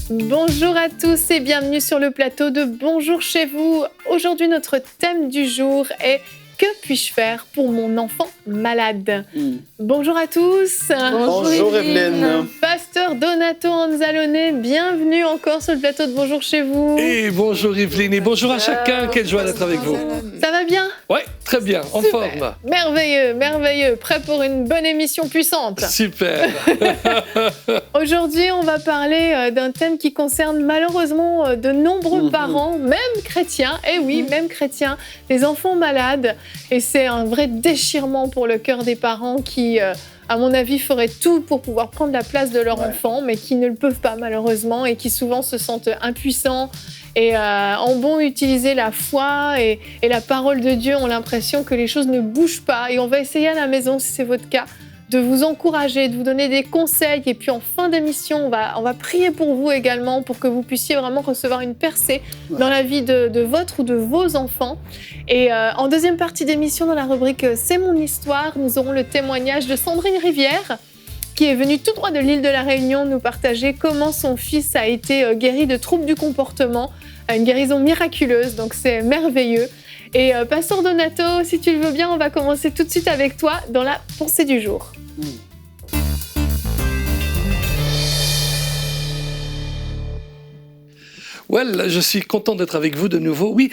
Bonjour à tous et bienvenue sur le plateau de Bonjour chez vous. Aujourd'hui, notre thème du jour est « Que puis-je faire pour mon enfant malade ?» Bonjour à tous. Bonjour Evelyne. Pasteur Donato Anzalone, bienvenue encore sur le plateau de Bonjour chez vous. Et bonjour Evelyne et bonjour à chacun. Quelle joie d'être avec vous. Ça va bien ? Oui, très bien, en Super. forme. Merveilleux, merveilleux. Prêt pour une bonne émission puissante. Super. Aujourd'hui, on va parler d'un thème qui concerne malheureusement de nombreux parents, même chrétiens, et oui, même chrétiens, les enfants malades. Et c'est un vrai déchirement pour le cœur des parents qui, à mon avis, feraient tout pour pouvoir prendre la place de leur enfant, mais qui ne le peuvent pas malheureusement et qui souvent se sentent impuissants. Et en bon utiliser la foi et la parole de Dieu, ont l'impression que les choses ne bougent pas. Et on va essayer à la maison, si c'est votre cas, de vous encourager, de vous donner des conseils. Et puis en fin d'émission, on va prier pour vous également, pour que vous puissiez vraiment recevoir une percée dans la vie de votre ou de vos enfants. Et en deuxième partie d'émission, dans la rubrique « C'est mon histoire », nous aurons le témoignage de Sandrine Rivière, qui est venue tout droit de l'île de la Réunion nous partager comment son fils a été guéri de troubles du comportement, une guérison miraculeuse, donc c'est merveilleux. Et Pasteur Donato, si tu le veux bien, on va commencer tout de suite avec toi dans la pensée du jour. Well, je suis content d'être avec vous de nouveau. Oui,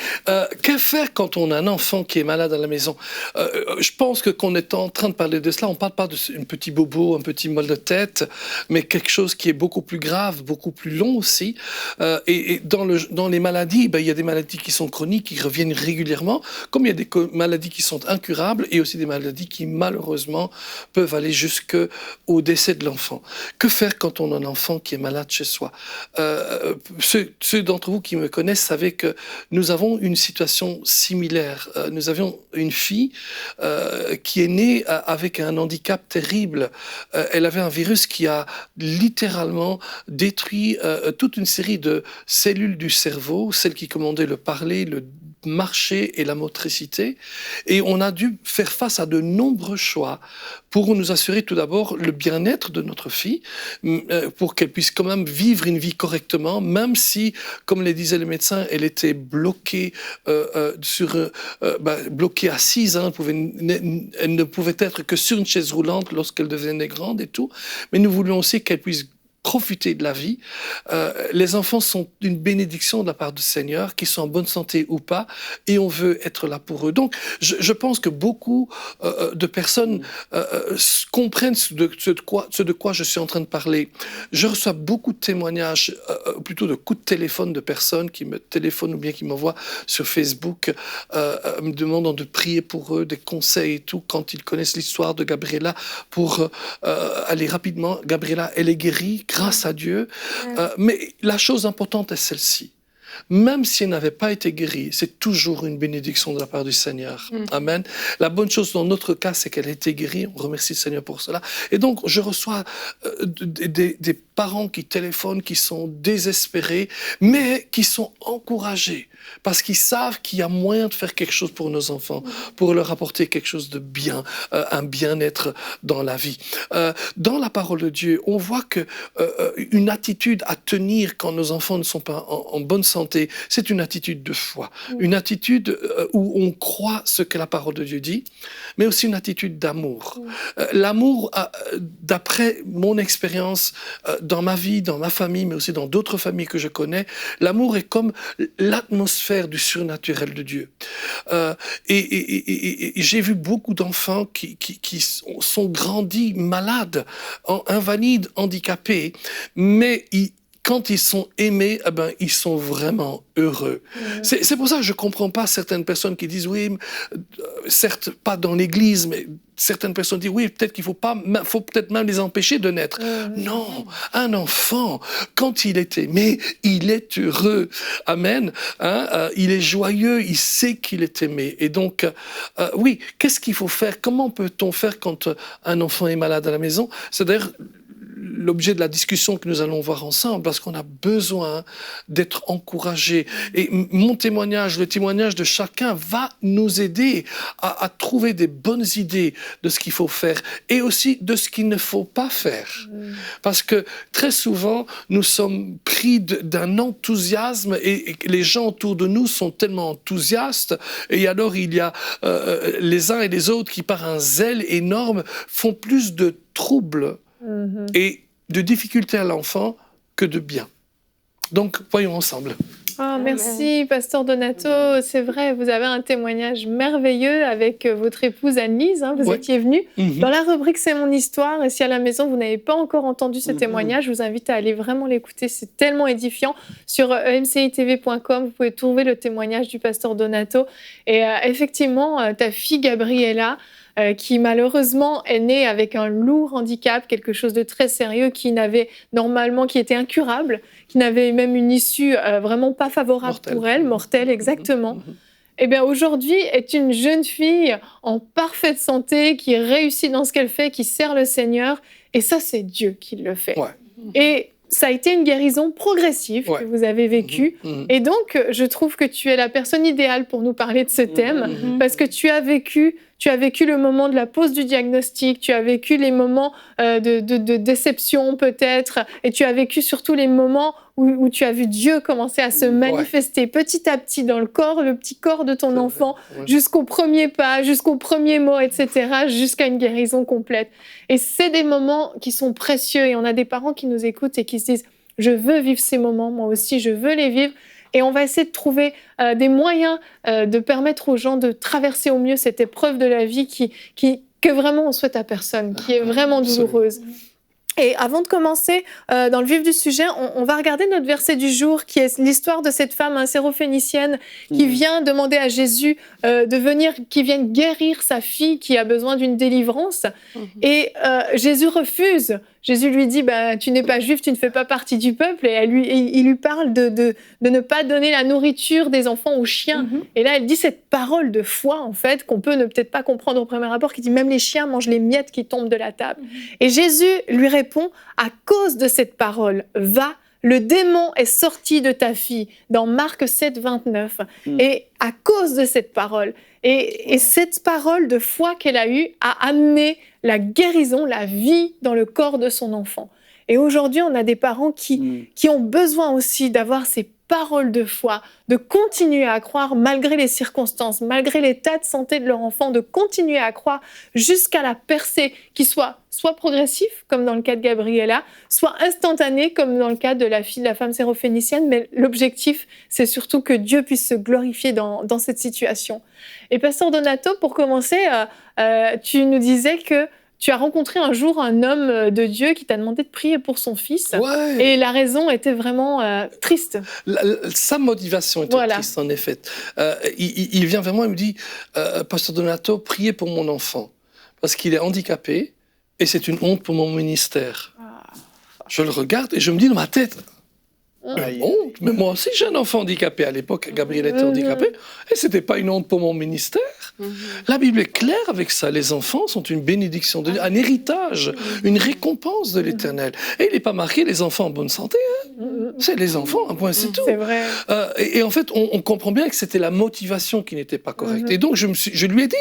que faire quand on a un enfant qui est malade à la maison ? Je pense que qu'on est en train de parler de cela, on ne parle pas d'un petit bobo, un petit mal de tête, mais quelque chose qui est beaucoup plus grave, beaucoup plus long aussi. Et dans les maladies, il y a des maladies qui sont chroniques, qui reviennent régulièrement, comme il y a des maladies qui sont incurables et aussi des maladies qui malheureusement peuvent aller jusqu'au décès de l'enfant. Que faire quand on a un enfant qui est malade chez soi ? Ceux d'entre vous qui me connaissent savaient que nous avons une situation similaire. Nous avions une fille qui est née avec un handicap terrible. Elle avait un virus qui a littéralement détruit toute une série de cellules du cerveau, celles qui commandaient le parler, le marcher et la motricité. Et on a dû faire face à de nombreux choix pour nous assurer tout d'abord le bien-être de notre fille, pour qu'elle puisse quand même vivre une vie correctement, même si, comme le disaient les médecins, elle était bloquée, bloquée assise. Elle ne pouvait être que sur une chaise roulante lorsqu'elle devenait grande et tout. Mais nous voulions aussi qu'elle puisse profiter de la vie. Les enfants sont une bénédiction de la part du Seigneur, qu'ils soient en bonne santé ou pas, et on veut être là pour eux. Donc, je pense que beaucoup de personnes comprennent ce de quoi je suis en train de parler. Je reçois beaucoup de témoignages, plutôt de coups de téléphone de personnes qui me téléphonent ou bien qui m'envoient sur Facebook, me demandant de prier pour eux, des conseils et tout, quand ils connaissent l'histoire de Gabriela, pour aller rapidement. Gabriela, elle est guérie, grâce à Dieu. Mais la chose importante est celle-ci. Même si elle n'avait pas été guérie, c'est toujours une bénédiction de la part du Seigneur. Amen. La bonne chose dans notre cas, c'est qu'elle a été guérie. On remercie le Seigneur pour cela. Et donc, je reçois des parents qui téléphonent, qui sont désespérés, mais qui sont encouragés parce qu'ils savent qu'il y a moyen de faire quelque chose pour nos enfants, pour leur apporter quelque chose de bien, un bien-être dans la vie. Dans la parole de Dieu, on voit que une attitude à tenir quand nos enfants ne sont pas en bonne santé, c'est une attitude de foi, une attitude où on croit ce que la parole de Dieu dit, mais aussi une attitude d'amour. L'amour, d'après mon expérience dans ma vie, dans ma famille, mais aussi dans d'autres familles que je connais, l'amour est comme l'atmosphère du surnaturel de Dieu. Et j'ai vu beaucoup d'enfants qui sont grandis malades, invalides, handicapés, mais quand ils sont aimés, ils sont vraiment heureux. C'est pour ça que je ne comprends pas certaines personnes qui disent, oui, certes pas dans l'église, mais certaines personnes disent, oui, peut-être qu'il faut peut-être même les empêcher de naître. Non, un enfant, quand il est aimé, il est heureux. Amen. Il est joyeux, il sait qu'il est aimé. Et donc, oui, qu'est-ce qu'il faut faire? Comment peut-on faire quand un enfant est malade à la maison? C'est d'ailleurs l'objet de la discussion que nous allons voir ensemble, parce qu'on a besoin d'être encouragés. Et mon témoignage, le témoignage de chacun va nous aider à trouver des bonnes idées de ce qu'il faut faire et aussi de ce qu'il ne faut pas faire. Parce que très souvent, nous sommes pris d'un enthousiasme et les gens autour de nous sont tellement enthousiastes et alors il y a les uns et les autres qui, par un zèle énorme, font plus de troubles et de difficultés à l'enfant que de bien. Donc, voyons ensemble. Oh, merci, Pasteur Donato. C'est vrai, vous avez un témoignage merveilleux avec votre épouse Anne-Lise. Hein, vous étiez venue dans la rubrique C'est mon histoire. Et si à la maison, vous n'avez pas encore entendu ce témoignage, je vous invite à aller vraiment l'écouter. C'est tellement édifiant. Sur emcitv.com, vous pouvez trouver le témoignage du Pasteur Donato. Et effectivement, ta fille Gabriella, qui malheureusement est née avec un lourd handicap, quelque chose de très sérieux, qui était incurable, qui n'avait même une issue vraiment pas favorable pour elle, mortelle exactement. Eh bien aujourd'hui est une jeune fille en parfaite santé, qui réussit dans ce qu'elle fait, qui sert le Seigneur, et ça c'est Dieu qui le fait. Et ça a été une guérison progressive que vous avez vécue. Et donc, je trouve que tu es la personne idéale pour nous parler de ce thème, parce que tu as vécu le moment de la pose du diagnostic, tu as vécu les moments de déception peut-être, et tu as vécu surtout les moments où tu as vu Dieu commencer à se manifester petit à petit dans le petit corps de ton enfant, jusqu'au premier pas, jusqu'au premier mot, etc., jusqu'à une guérison complète. Et c'est des moments qui sont précieux, et on a des parents qui nous écoutent et qui se disent « Je veux vivre ces moments, moi aussi, je veux les vivre ». Et on va essayer de trouver des moyens de permettre aux gens de traverser au mieux cette épreuve de la vie que vraiment on souhaite à personne, qui est vraiment douloureuse. Et avant de commencer dans le vif du sujet, on va regarder notre verset du jour, qui est l'histoire de cette femme syrophénicienne qui vient demander à Jésus qui vienne guérir sa fille qui a besoin d'une délivrance. Et Jésus refuse. Jésus lui dit tu n'es pas juif, tu ne fais pas partie du peuple. Et il lui parle de ne pas donner la nourriture des enfants aux chiens. Et là, elle dit cette parole de foi, en fait, qu'on peut ne peut-être pas comprendre au premier abord, qui dit même les chiens mangent les miettes qui tombent de la table. Et Jésus lui répond à cause de cette parole, va. Le démon est sorti de ta fille, dans Marc 7, 29. Et à cause de cette parole, et cette parole de foi qu'elle a eue a amené la guérison, la vie dans le corps de son enfant. Et aujourd'hui, on a des parents qui ont besoin aussi d'avoir ces paroles de foi, de continuer à croire malgré les circonstances, malgré l'état de santé de leur enfant, de continuer à croire jusqu'à la percée qui soit progressif, comme dans le cas de Gabriella, soit instantané, comme dans le cas de la fille de la femme syrophénicienne. Mais l'objectif, c'est surtout que Dieu puisse se glorifier dans cette situation. Et Pasteur Donato, pour commencer, tu nous disais que tu as rencontré un jour un homme de Dieu qui t'a demandé de prier pour son fils. Et la raison était vraiment triste. Sa motivation était triste, en effet. Il vient vers moi et me dit « Pasteur Donato, priez pour mon enfant, parce qu'il est handicapé et c'est une honte pour mon ministère. » Je le regarde et je me dis dans ma tête « Une honte, mais moi aussi j'ai un enfant handicapé. À l'époque, Gabriel était handicapé et c'était pas une honte pour mon ministère. La Bible est claire avec ça. Les enfants sont une bénédiction de Dieu, un héritage, une récompense de l'Éternel. Et il n'est pas marqué les enfants en bonne santé. C'est les enfants, un point, c'est tout. C'est vrai. Et en fait, on comprend bien que c'était la motivation qui n'était pas correcte. Et donc, je lui ai dit,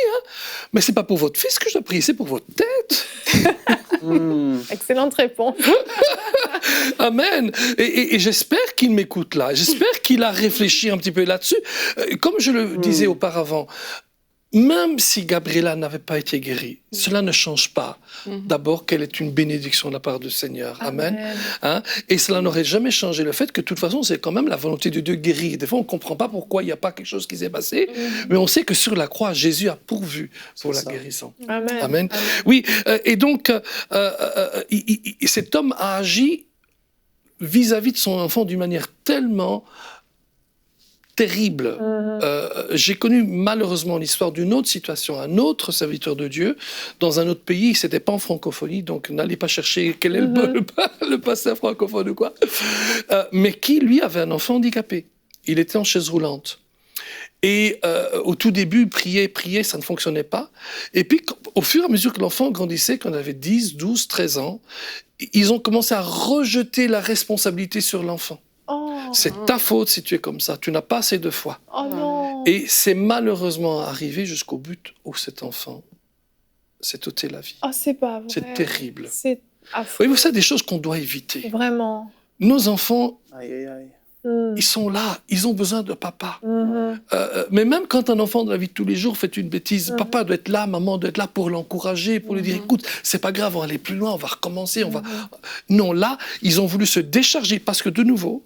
mais c'est pas pour votre fils que je dois prier, c'est pour votre tête. Excellente réponse. Amen. Et j'espère qu'il m'écoute là. J'espère qu'il a réfléchi un petit peu là-dessus. Comme je le disais auparavant, même si Gabriella n'avait pas été guérie, cela ne change pas d'abord qu'elle est une bénédiction de la part du Seigneur. Amen. Et cela n'aurait jamais changé le fait que de toute façon, c'est quand même la volonté de Dieu guérir. Des fois, on ne comprend pas pourquoi il n'y a pas quelque chose qui s'est passé, mais on sait que sur la croix, Jésus a pourvu pour la guérison. Amen. Amen. Oui, et donc, cet homme a agi vis-à-vis de son enfant d'une manière tellement terrible. J'ai connu malheureusement l'histoire d'une autre situation, un autre serviteur de Dieu dans un autre pays, c'était pas en francophonie, donc n'allez pas chercher quel est le pasteur francophone ou quoi, mais qui lui avait un enfant handicapé. Il était en chaise roulante. Et au tout début, prier, ça ne fonctionnait pas. Et puis, au fur et à mesure que l'enfant grandissait, quand il avait 10, 12, 13 ans, ils ont commencé à rejeter la responsabilité sur l'enfant. Oh, C'est ta faute si tu es comme ça, tu n'as pas assez de foi. oh non. Et c'est malheureusement arrivé jusqu'au but où cet enfant s'est ôté la vie. Oh, c'est pas vrai. C'est terrible. C'est affreux. Oui, vous savez, des choses qu'on doit éviter. Vraiment. Nos enfants, Aïe, aïe, aïe. Mm. ils sont là, ils ont besoin de papa. Mhm. Mais même quand un enfant de la vie de tous les jours fait une bêtise, Mhm. papa doit être là, maman doit être là pour l'encourager, pour lui dire, écoute, c'est pas grave, on va aller plus loin, on va recommencer, on va... Non, là, ils ont voulu se décharger parce que, de nouveau,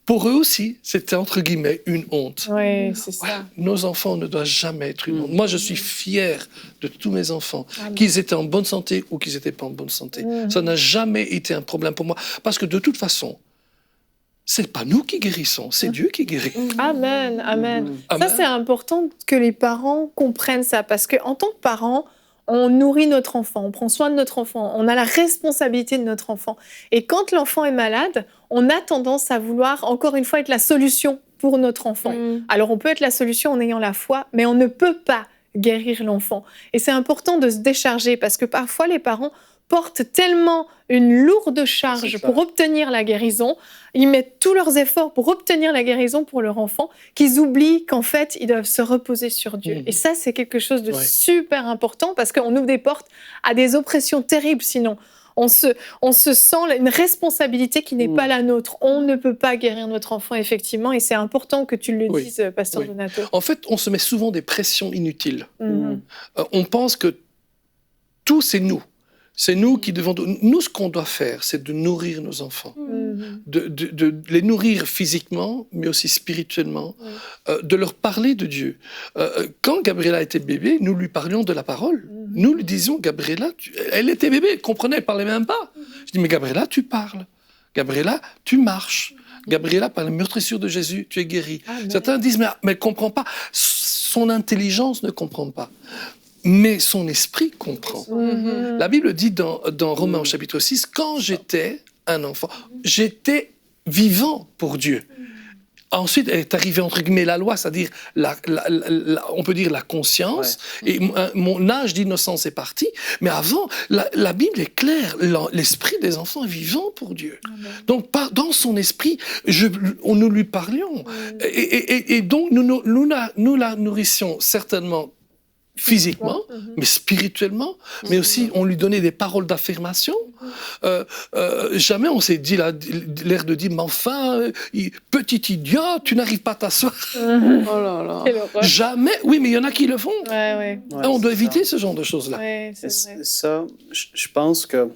pour eux aussi, c'était entre guillemets une honte. Oui, c'est Ouais, ça. nos enfants ne doivent jamais être une honte. Moi, je suis fier de tous mes enfants, Amen. qu'ils étaient en bonne santé ou qu'ils n'étaient pas en bonne santé. Mhm. Ça n'a jamais été un problème pour moi. Parce que de toute façon, c'est pas nous qui guérissons, c'est Dieu qui guérit. Amen, amen. Amen. Ça, c'est important que les parents comprennent ça, parce qu'en tant que parents, on nourrit notre enfant, on prend soin de notre enfant, on a la responsabilité de notre enfant. Et quand l'enfant est malade, on a tendance à vouloir, encore une fois, être la solution pour notre enfant. Alors, on peut être la solution en ayant la foi, mais on ne peut pas guérir l'enfant. Et c'est important de se décharger, parce que parfois, les parents portent tellement une lourde charge C'est pour clair. obtenir la guérison, ils mettent tous leurs efforts pour obtenir la guérison pour leur enfant, qu'ils oublient qu'en fait, ils doivent se reposer sur Dieu. Mhm. Et ça, c'est quelque chose de Ouais. super important, parce qu'on ouvre des portes à des oppressions terribles sinon. On se sent une responsabilité qui n'est Mhm. pas la nôtre. On ne peut pas guérir notre enfant, effectivement, et c'est important que tu le Oui. dises, Pasteur Oui. Donato. En fait, on se met souvent des pressions inutiles. Mhm. On pense que tout, c'est nous. C'est nous qui devons... Nous, ce qu'on doit faire, c'est de nourrir nos enfants. Mhm. De les nourrir physiquement, mais aussi spirituellement, Oui. de leur parler de Dieu. Quand Gabriella était bébé, nous lui parlions de la parole. Mhm. Nous lui disions, Gabriella, elle était bébé, elle comprenait, elle parlait même pas. Je dis, mais Gabriella, tu parles. Gabriella, tu marches. Gabriella, par la meurtrissure de Jésus, tu es guérie. Amen. Certains disent, mais elle ne comprend pas. Son intelligence ne comprend pas. Mais son esprit comprend. Mhm. La Bible dit dans Romains au chapitre 6, quand j'étais un enfant, j'étais vivant pour Dieu. Ensuite est arrivée entre guillemets la loi, c'est-à-dire on peut dire la conscience, et mon âge d'innocence est parti. Mais avant, la Bible est claire, l'esprit des enfants est vivant pour Dieu. Amen. Donc dans son esprit, nous lui parlions. Et donc nous la nourrissions certainement physiquement, mais spirituellement, mais aussi on lui donnait des paroles d'affirmation. Jamais on s'est dit l'air de dire, mais enfin, petit idiot, tu n'arrives pas à t'asseoir. Oh là là. Quelle horreur. Jamais. Oui, mais il y en a qui le font. Ouais, ouais. Ouais, On doit c'est éviter ça. ce genre de choses-là. Ouais, c'est Et vrai. ça, je pense que,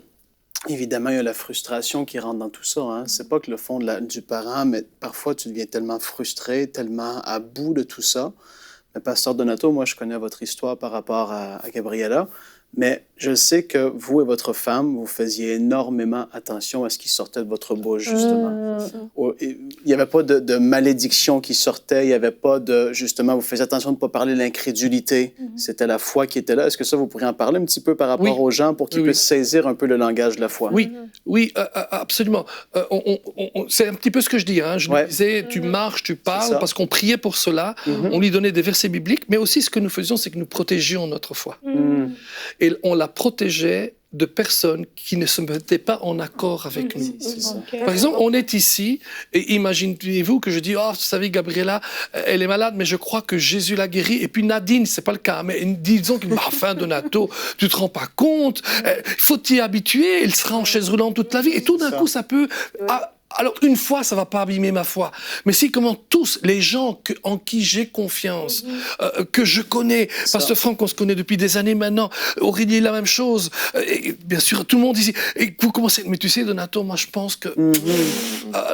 évidemment, il y a la frustration qui rentre dans tout ça. Hein. C'est pas que le fond du parent, mais parfois tu deviens tellement frustré, tellement à bout de tout ça. Mais Pasteur Donato, moi, je connais votre histoire par rapport à Gabriella, mais je sais que vous et votre femme, vous faisiez énormément attention à ce qui sortait de votre bouche, justement. Il n'y avait pas de malédiction qui sortait, il n'y avait pas de... Justement, vous faisiez attention de ne pas parler de l'incrédulité. C'était la foi qui était là. Est-ce que ça, vous pourriez en parler un petit peu par rapport Oui. aux gens pour qu'ils Oui, puissent saisir un peu le langage de la foi? Oui, oui, absolument. C'est un petit peu ce que je dis. Hein. Je lui disais, tu marches, tu ça. parles, parce qu'on priait pour cela. On lui donnait des versets bibliques, mais aussi ce que nous faisions, c'est que nous protégions notre foi. Et on la protégeait de personnes qui ne se mettaient pas en accord avec nous. C'est ça. Ok. Par exemple, on est ici, et imaginez-vous que je dis, oh, vous savez, Gabriella, elle est malade, mais je crois que Jésus l'a guérie. Et puis Nadine, c'est pas le cas, mais disons que, enfin, Donato, tu te rends pas compte, il faut t'y habituer, elle sera en chaise roulante toute la vie. Et tout d'un coup, ça peut... Alors, une fois, ça va pas abîmer ma foi. Mais si, comment tous les gens en qui j'ai confiance, que je connais, Pasteur Franck, on se connaît depuis des années maintenant, Aurélie, la même chose, et bien sûr, tout le monde ici, et vous commencez, mais tu sais, Donato, moi, je pense que,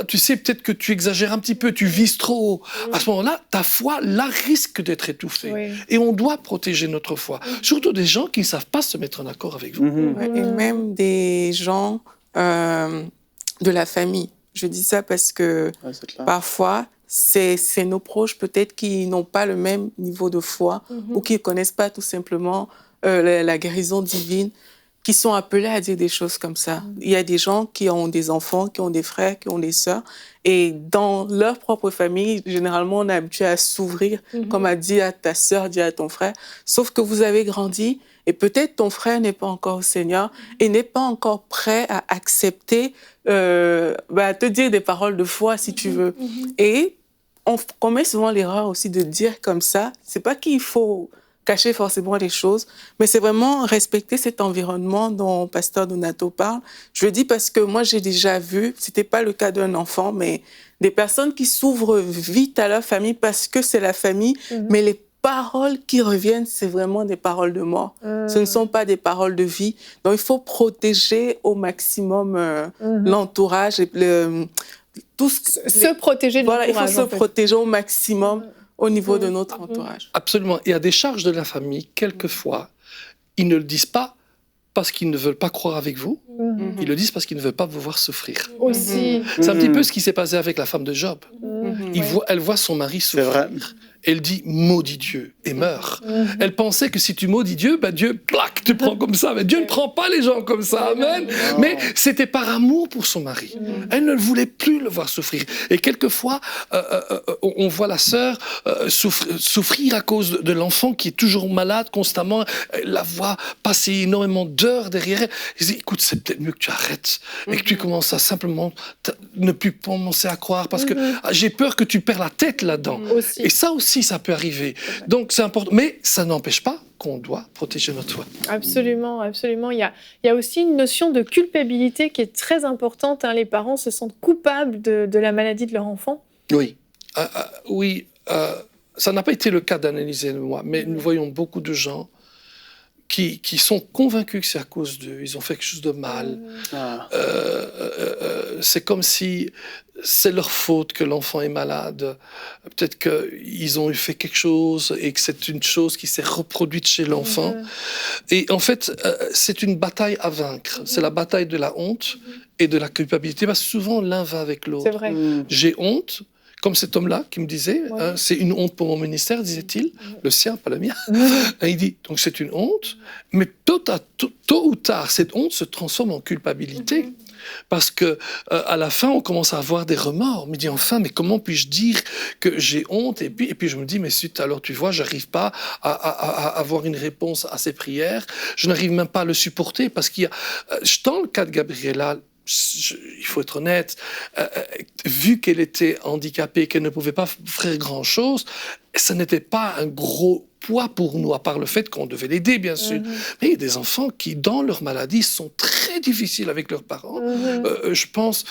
tu sais, peut-être que tu exagères un petit peu, tu vises trop haut. À ce moment-là, ta foi, là, risque d'être étouffée. Oui. Et on doit protéger notre foi. Surtout des gens qui ne savent pas se mettre en accord avec vous. Ouais, et même des gens de la famille. Je dis ça parce que Ouais, c'est clair. parfois, c'est nos proches peut-être qui n'ont pas le même niveau de foi ou qui ne connaissent pas tout simplement la guérison divine, qui sont appelés à dire des choses comme ça. Il y a des gens qui ont des enfants, qui ont des frères, qui ont des sœurs, et dans leur propre famille, généralement, on est habitué à s'ouvrir, comme a dit à ta sœur, dit à ton frère, sauf que vous avez grandi Et peut-être ton frère n'est pas encore au Seigneur et n'est pas encore prêt à accepter, te dire des paroles de foi, si tu veux. Et on commet souvent l'erreur aussi de dire comme ça. C'est pas qu'il faut cacher forcément les choses, mais c'est vraiment respecter cet environnement dont Pasteur Donato parle. Je le dis parce que moi, j'ai déjà vu, c'était pas le cas d'un enfant, mais des personnes qui s'ouvrent vite à leur famille parce que c'est la famille, mais les paroles qui reviennent, c'est vraiment des paroles de mort. Ce ne sont pas des paroles de vie. Donc, il faut protéger au maximum l'entourage et se protéger de voilà, il faut l'entourage, se protéger au maximum au niveau de notre entourage. Absolument. Il y a des charges de la famille, quelquefois, ils ne le disent pas parce qu'ils ne veulent pas croire avec vous, ils le disent parce qu'ils ne veulent pas vous voir souffrir. Aussi. C'est un petit peu ce qui s'est passé avec la femme de Job. Elle voit son mari souffrir. Elle dit « maudit Dieu » et meurt. Elle pensait que si tu maudis Dieu, Dieu, plaque, te prend comme ça. Mais Dieu ne prend pas les gens comme ça, amen. Mais c'était par amour pour son mari. Elle ne voulait plus le voir souffrir. Et quelquefois, on voit la sœur souffrir à cause de l'enfant qui est toujours malade constamment. Elle la voit passer énormément d'heures derrière elle. Elle dit « écoute, c'est peut-être mieux que tu arrêtes et que tu commences à simplement ne plus commencer à croire parce que j'ai peur que tu perds la tête là-dedans. » Et ça aussi, ça peut arriver. Donc, c'est important. Mais ça n'empêche pas qu'on doit protéger notre foi. Absolument, absolument. Il y a aussi une notion de culpabilité qui est très importante. Les parents se sentent coupables de la maladie de leur enfant. Oui. Ça n'a pas été le cas d'Annelise et de moi, mais nous voyons beaucoup de gens qui sont convaincus que c'est à cause d'eux. Ils ont fait quelque chose de mal. C'est comme si c'est leur faute que l'enfant est malade. Peut-être qu'ils ont fait quelque chose et que c'est une chose qui s'est reproduite chez l'enfant. Et en fait, c'est une bataille à vaincre. C'est la bataille de la honte et de la culpabilité. Parce que souvent, l'un va avec l'autre. C'est vrai. J'ai honte. Comme cet homme-là qui me disait, c'est une honte pour mon ministère, disait-il, le sien, pas le mien. Il dit, donc c'est une honte, mais tôt ou tard, cette honte se transforme en culpabilité. Parce que à la fin, on commence à avoir des remords. On me dit, enfin, mais comment puis-je dire que j'ai honte ? Et puis je me dis, mais alors tu vois, j'arrive pas à avoir une réponse à ces prières. Je n'arrive même pas à le supporter parce qu'il y a, dans le cas de Gabriela, il faut être honnête, vu qu'elle était handicapée, qu'elle ne pouvait pas faire grand-chose, ce n'était pas un gros poids pour nous, à part le fait qu'on devait l'aider, bien sûr. Mais il y a des enfants qui, dans leur maladie, sont très difficiles avec leurs parents. Je pense,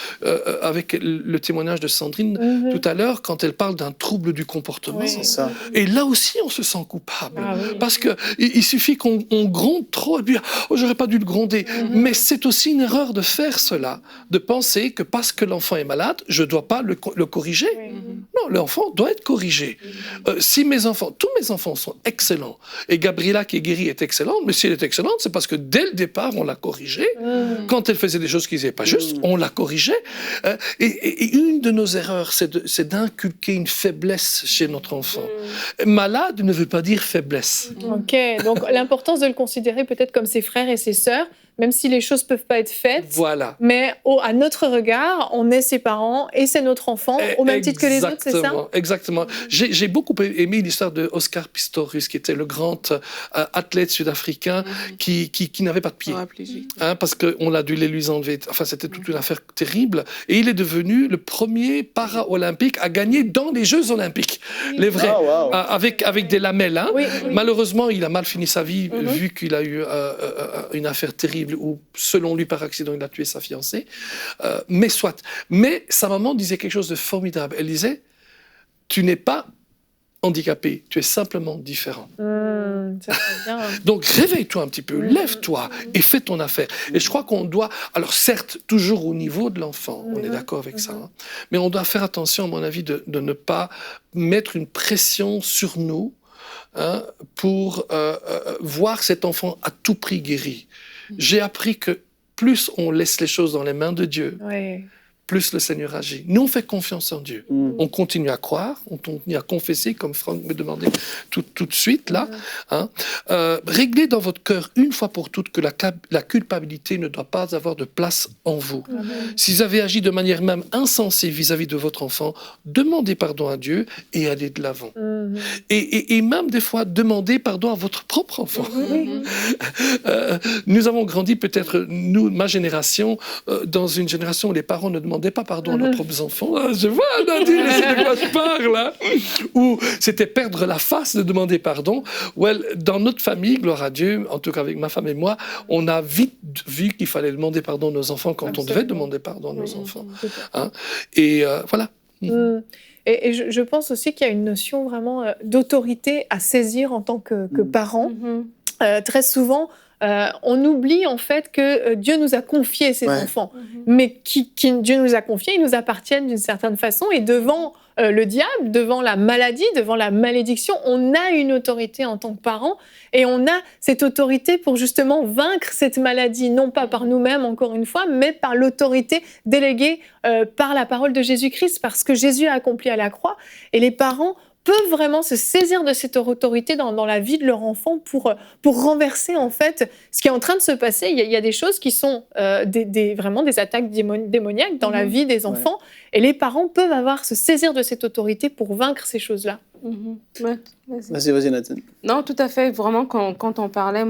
avec le témoignage de Sandrine tout à l'heure, quand elle parle d'un trouble du comportement. C'est ça. Et là aussi, on se sent coupable. Parce qu'il suffit qu'on gronde trop et puis, j'aurais pas dû le gronder. Mais c'est aussi une erreur de faire cela, de penser que parce que l'enfant est malade, je dois pas le corriger. Non, l'enfant doit être corrigé. Si tous mes enfants sont excellents, et Gabriela qui est guérie est excellente, mais si elle est excellente, c'est parce que dès le départ, on l'a corrigée. Quand elle faisait des choses qui n'étaient pas justes, on la corrigeait. Et une de nos erreurs, c'est d'inculquer une faiblesse chez notre enfant. Malade ne veut pas dire faiblesse. Ok, donc l'importance de le considérer peut-être comme ses frères et ses sœurs, même si les choses ne peuvent pas être faites. Voilà. Mais à notre regard, on est ses parents et c'est notre enfant, au même titre que les autres, c'est ça ? Exactement. J'ai beaucoup aimé l'histoire de Oscar Pistorius, qui était le grand athlète sud-africain qui n'avait pas de pied. Parce qu'on a dû les lui enlever. Enfin, c'était toute une affaire terrible. Et il est devenu le premier para-olympique à gagner dans les Jeux olympiques. Les vrais. Avec des lamelles. Malheureusement, il a mal fini sa vie, vu qu'il a eu une affaire terrible où, selon lui, par accident, il a tué sa fiancée. Mais soit. Mais sa maman disait quelque chose de formidable. Elle disait, tu n'es pas handicapé, tu es simplement différent. Ça bien. Donc réveille-toi un petit peu, lève-toi et fais ton affaire. Et je crois qu'on doit, alors certes, toujours au niveau de l'enfant, on est d'accord avec ça, mais on doit faire attention, à mon avis, de ne pas mettre une pression sur nous pour voir cet enfant à tout prix guéri. J'ai appris que plus on laisse les choses dans les mains de Dieu, plus le Seigneur agit. Nous, on fait confiance en Dieu. On continue à croire, on continue à confesser, comme Franck me demandait tout de suite, là. Hein. Réglez dans votre cœur, une fois pour toutes, que la culpabilité ne doit pas avoir de place en vous. Si vous avez agi de manière même insensée vis-à-vis de votre enfant, demandez pardon à Dieu et allez de l'avant. Et même des fois, demandez pardon à votre propre enfant. Nous avons grandi peut-être, nous, ma génération, dans une génération où les parents ne demandaient pas pardon à leurs propres enfants. Ah, je vois, Nadine, c'est de quoi je parle, là. Où c'était perdre la face de demander pardon. Well, dans notre famille, gloire à Dieu, en tout cas avec ma femme et moi, on a vite vu qu'il fallait demander pardon à nos enfants quand on devait demander pardon à nos enfants. Hein? Et voilà. Et je pense aussi qu'il y a une notion vraiment d'autorité à saisir en tant que parent. Très souvent, on oublie en fait que Dieu nous a confié ses enfants. Mais qui Dieu nous a confiés, ils nous appartiennent d'une certaine façon. Et devant le diable, devant la maladie, devant la malédiction, on a une autorité en tant que parent. Et on a cette autorité pour justement vaincre cette maladie, non pas par nous-mêmes, encore une fois, mais par l'autorité déléguée par la parole de Jésus-Christ, parce que Jésus a accompli à la croix. Et les parents peuvent vraiment se saisir de cette autorité dans la vie de leur enfant pour renverser en fait ce qui est en train de se passer. Il y a des choses qui sont vraiment des attaques démoniaques dans la vie des enfants, et les parents peuvent se saisir de cette autorité pour vaincre ces choses-là. Vas-y, Nadine. Non, tout à fait. Vraiment, quand on parlait,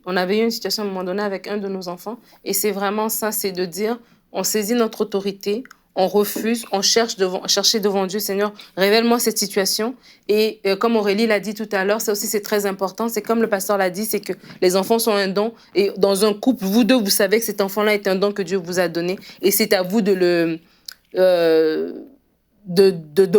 on avait eu une situation à un moment donné avec un de nos enfants, et c'est vraiment ça, c'est de dire, on saisit notre autorité, on refuse, on cherche devant Dieu, Seigneur, révèle-moi cette situation. Et comme Aurélie l'a dit tout à l'heure, ça aussi c'est très important. C'est comme le pasteur l'a dit, c'est que les enfants sont un don. Et dans un couple, vous deux, vous savez que cet enfant-là est un don que Dieu vous a donné. Et c'est à vous de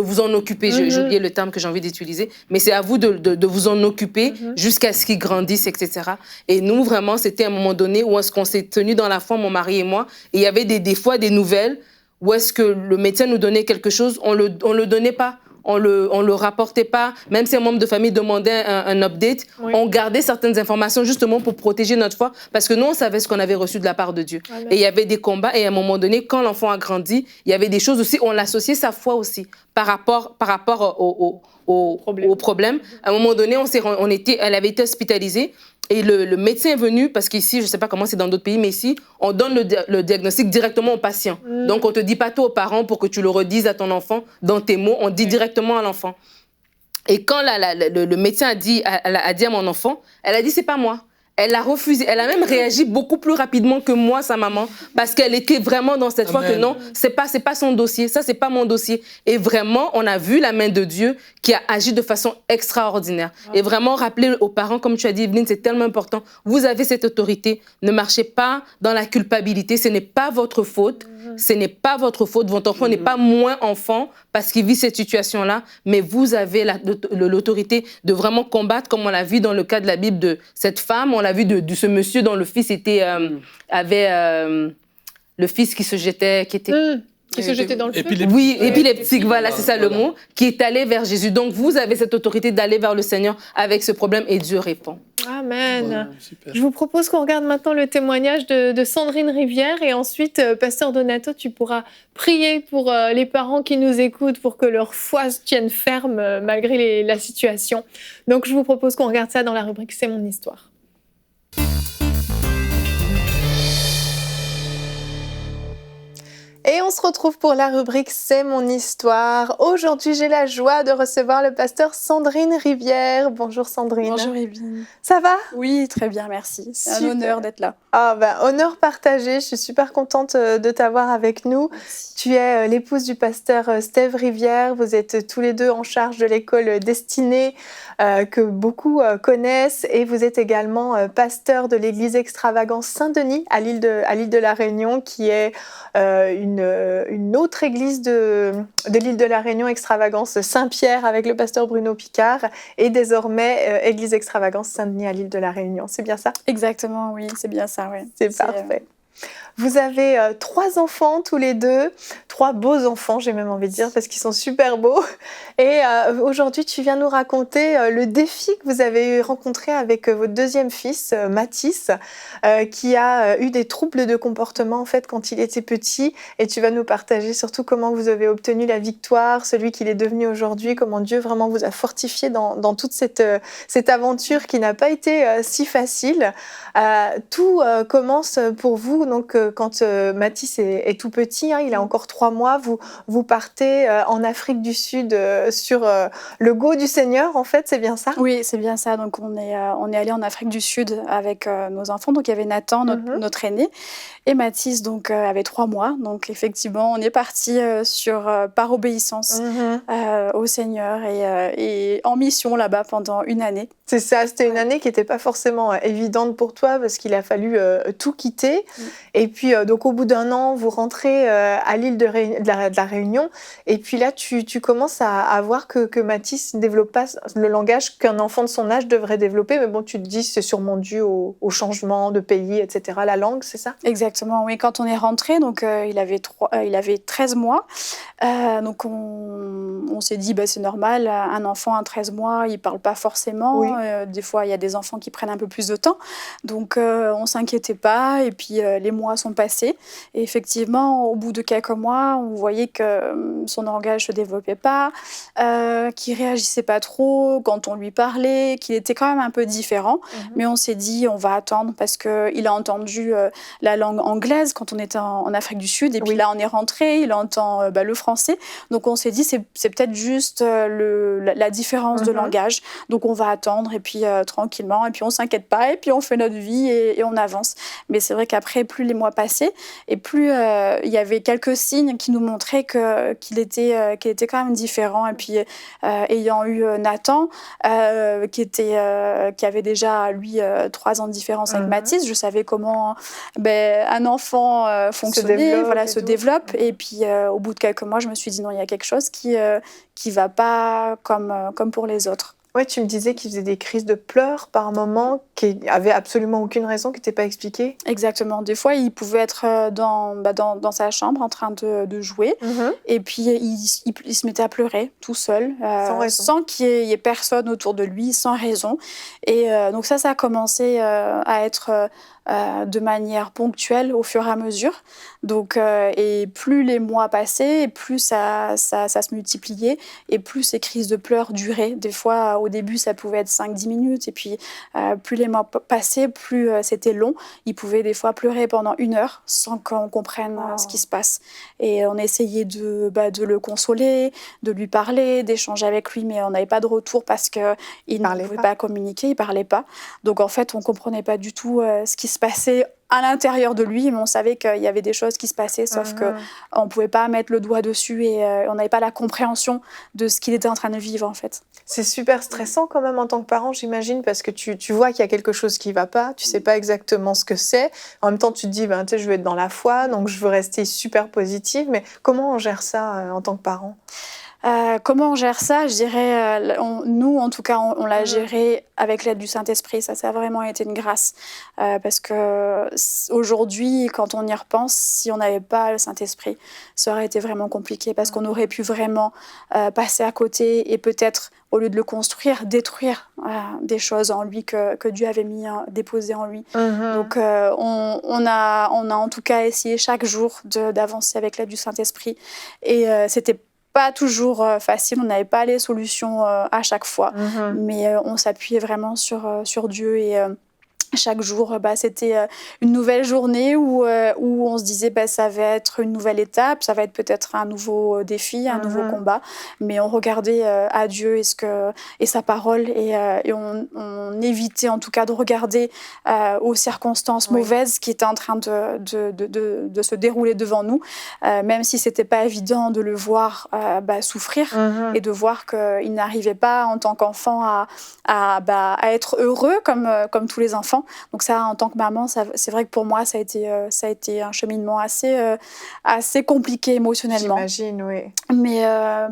vous en occuper. J'ai oublié le terme que j'ai envie d'utiliser. Mais c'est à vous de vous en occuper jusqu'à ce qu'ils grandissent, etc. Et nous, vraiment, c'était un moment donné où est-ce qu'on s'est tenus dans la foi, mon mari et moi. Et il y avait des fois des nouvelles où est-ce que le médecin nous donnait quelque chose, on le donnait pas, on le rapportait pas. Même si un membre de famille demandait un update, on gardait certaines informations justement pour protéger notre foi, parce que nous, on savait ce qu'on avait reçu de la part de Dieu. Et il y avait des combats, et à un moment donné, quand l'enfant a grandi, il y avait des choses aussi, on l'associait sa foi aussi, par rapport au problème. À un moment donné, elle avait été hospitalisée, et le médecin est venu, parce qu'ici, je ne sais pas comment c'est dans d'autres pays, mais ici, on donne le diagnostic directement au patient. Donc, on ne te dit pas toi aux parents pour que tu le redises à ton enfant dans tes mots, on dit directement à l'enfant. Et quand le médecin a dit à mon enfant, elle a dit, c'est pas moi. Elle a refusé. Elle a même réagi beaucoup plus rapidement que moi, sa maman, parce qu'elle était vraiment dans cette foi que non, c'est pas son dossier. Ça, c'est pas mon dossier. Et vraiment, on a vu la main de Dieu qui a agi de façon extraordinaire. Et vraiment, rappeler aux parents, comme tu as dit, Evelyne, c'est tellement important. Vous avez cette autorité. Ne marchez pas dans la culpabilité. Ce n'est pas votre faute. Ce n'est pas votre faute. Votre enfant n'est pas moins enfant parce qu'il vit cette situation-là, mais vous avez l'autorité de vraiment combattre, comme on l'a vu dans le cas de la Bible de cette femme. On l'a vu de ce monsieur dont le fils avait le fils qui se jetait, qui se jetait dans le feu. Oui, épileptique, voilà, c'est ça le mot, qui est allé vers Jésus. Donc, vous avez cette autorité d'aller vers le Seigneur avec ce problème et Dieu répond. Amen. Je vous propose qu'on regarde maintenant le témoignage de Sandrine Rivière, et ensuite, Pasteur Donato, tu pourras prier pour les parents qui nous écoutent pour que leur foi tienne ferme malgré la situation. Donc, je vous propose qu'on regarde ça dans la rubrique « C'est mon histoire ». Et on se retrouve pour la rubrique « C'est mon histoire ». Aujourd'hui, j'ai la joie de recevoir le pasteur Sandrine Rivière. Bonjour Sandrine. Bonjour Evelyne. Ça va? Oui, très bien, merci. C'est un honneur d'être là. Honneur partagé. Je suis super contente de t'avoir avec nous. Merci. Tu es l'épouse du pasteur Steve Rivière. Vous êtes tous les deux en charge de l'école Destinée, que beaucoup connaissent. Et vous êtes également pasteur de l'église Extravagance Saint-Denis à l'île de la Réunion, qui est une autre église de l'île de la Réunion, Extravagance Saint-Pierre, avec le pasteur Bruno Picard, et désormais église Extravagance Saint-Denis à l'île de la Réunion. C'est bien ça? Exactement, oui, c'est bien ça. Ouais. C'est parfait. Vous avez 3 enfants tous les deux, 3 beaux enfants, j'ai même envie de dire, parce qu'ils sont super beaux. Et aujourd'hui, tu viens nous raconter le défi que vous avez rencontré avec votre deuxième fils, Mathis, qui a eu des troubles de comportement en fait quand il était petit. Et tu vas nous partager surtout comment vous avez obtenu la victoire, celui qu'il est devenu aujourd'hui, comment Dieu vraiment vous a fortifié dans toute cette aventure qui n'a pas été si facile. Tout commence pour vous donc quand Mathis est tout petit, hein, il a encore 3 mois, vous partez en Afrique du Sud sur le go du Seigneur, en fait, c'est bien ça? Oui, c'est bien ça. Donc, on est allé en Afrique du Sud avec nos enfants. Donc, il y avait Nathan, notre aîné, et Mathis, donc, avait 3 mois. Donc, effectivement, on est parti par obéissance au Seigneur et en mission là-bas pendant une année. C'est ça, c'était une année qui n'était pas forcément évidente pour toi parce qu'il a fallu tout quitter. Et puis, donc, au bout d'un an, vous rentrez à l'île de la Réunion. Et puis là, tu commences à voir que Mathis ne développe pas le langage qu'un enfant de son âge devrait développer. Mais bon, tu te dis c'est sûrement dû au changement de pays, etc. La langue, c'est ça? Exactement, oui. Quand on est rentré, donc, il avait 13 mois. Donc, on s'est dit, c'est normal, un enfant à 13 mois, il ne parle pas forcément. Oui. Des fois, il y a des enfants qui prennent un peu plus de temps. Donc, on ne s'inquiétait pas. Et puis, les mois sont passés. Et effectivement, au bout de quelques mois, on voyait que son langage ne se développait pas, qu'il ne réagissait pas trop quand on lui parlait, qu'il était quand même un peu différent. Mais on s'est dit, on va attendre parce qu'il a entendu la langue anglaise quand on était en Afrique du Sud. Et puis là, on est rentré, il entend le français. Donc, on s'est dit, c'est peut-être juste la différence de langage. Donc, on va attendre et puis tranquillement. Et puis, on ne s'inquiète pas. Et puis, on fait notre vie et on avance. Mais c'est vrai qu'après, plus les mois passaient et plus il y avait quelques signes qui nous montraient qu'il était quand même différent. Et puis, ayant eu Nathan, qui avait déjà, lui, 3 ans de différence avec Mathis, je savais comment un enfant fonctionnait, se développe. Et puis, au bout de quelques mois, je me suis dit, non, il y a quelque chose qui ne va pas comme pour les autres. Ouais, tu me disais qu'il faisait des crises de pleurs par moment, qui n'avaient absolument aucune raison, qui n'était pas expliquée. Exactement. Des fois, il pouvait être dans sa chambre en train de jouer. Et puis, il se mettait à pleurer tout seul, sans qu'il y ait personne autour de lui, sans raison. Et donc ça a commencé à être de manière ponctuelle au fur et à mesure. Donc, et plus les mois passaient, et plus ça se multipliait, et plus ces crises de pleurs duraient. Des fois, au début, ça pouvait être 5-10 minutes, et puis plus les mois passaient, plus c'était long. Il pouvait des fois pleurer pendant 1 heure sans qu'on comprenne ce qui se passe. Et on essayait de le consoler, de lui parler, d'échanger avec lui, mais on n'avait pas de retour parce qu'il ne pouvait pas communiquer, il ne parlait pas. Donc en fait, on ne comprenait pas du tout ce qui se passait à l'intérieur de lui, mais on savait qu'il y avait des choses qui se passaient, sauf qu'on ne pouvait pas mettre le doigt dessus et on n'avait pas la compréhension de ce qu'il était en train de vivre, en fait. C'est super stressant quand même en tant que parent, j'imagine, parce que tu vois qu'il y a quelque chose qui ne va pas, tu ne sais pas exactement ce que c'est. En même temps, tu te dis, je veux être dans la foi, donc je veux rester super positive, mais comment on gère ça en tant que parent ? Comment on gère ça? Je dirais, nous, en tout cas, on l'a géré avec l'aide du Saint-Esprit. Ça a vraiment été une grâce. Parce qu'aujourd'hui, quand on y repense, si on n'avait pas le Saint-Esprit, ça aurait été vraiment compliqué parce qu'on aurait pu vraiment passer à côté et peut-être, au lieu de le construire, détruire des choses en lui que Dieu avait déposées en lui. Donc, on a en tout cas essayé chaque jour d'avancer avec l'aide du Saint-Esprit. Et c'était pas toujours facile, on n'avait pas les solutions à chaque fois, mais on s'appuyait vraiment sur Dieu et chaque jour, c'était une nouvelle journée où on se disait ça va être une nouvelle étape, ça va être peut-être un nouveau défi, un nouveau combat, mais on regardait à Dieu et sa parole et on évitait en tout cas de regarder aux circonstances mauvaises qui étaient en train de se dérouler devant nous, même si c'était pas évident de le voir souffrir et de voir qu'il n'arrivait pas en tant qu'enfant à être heureux comme tous les enfants. Donc ça, en tant que maman, c'est vrai que pour moi, ça a été un cheminement assez compliqué émotionnellement. J'imagine, oui. Mais